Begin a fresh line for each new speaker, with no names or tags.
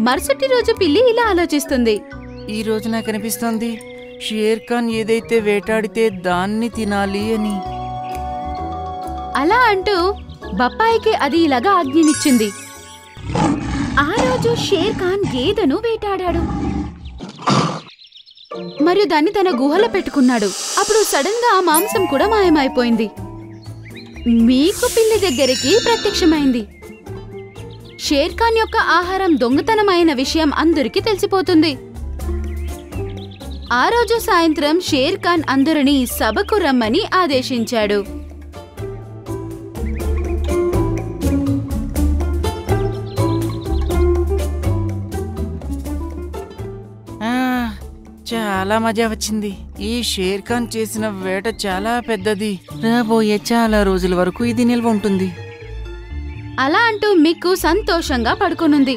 మరుసటి రోజు పిల్లి ఇలా ఆలోచిస్తుంది.
ఈ రోజు నాకు అనిపిస్తోంది షేర్ ఖాన్ ఏదైతే వేటాడితే దాన్ని తినాలి అని.
అలా అంటూ బప్పాయికి అది ఇలాగా ఆజ్ఞనిచ్చింది. ఆ రోజు షేర్ ఖాన్ గేదెను వేటాడాడు మరియు దాన్ని తన గుహలో పెట్టుకున్నాడు. అప్పుడు సడన్ గా ఆ మాంసం కూడా మాయమైపోయింది. మీకు పిల్లి దగ్గరికి ప్రత్యక్షమైంది. షేర్ ఖాన్ యొక్క ఆహారం దొంగతనమైన విషయం అందరికీ తెలిసిపోతుంది. ఆ రోజు సాయంత్రం షేర్ ఖాన్ అందరినీ సభకు రమ్మని ఆదేశించాడు.
చాలా మజా వచ్చింది. ఈ షేర్ ఖాన్ చేసిన వేట చాలా పెద్దది. రాబోయే చాలా రోజుల వరకు ఇది నిల్వ ఉంటుంది.
అలా అంటూ మిక్కు సంతోషంగా పడుకునుంది.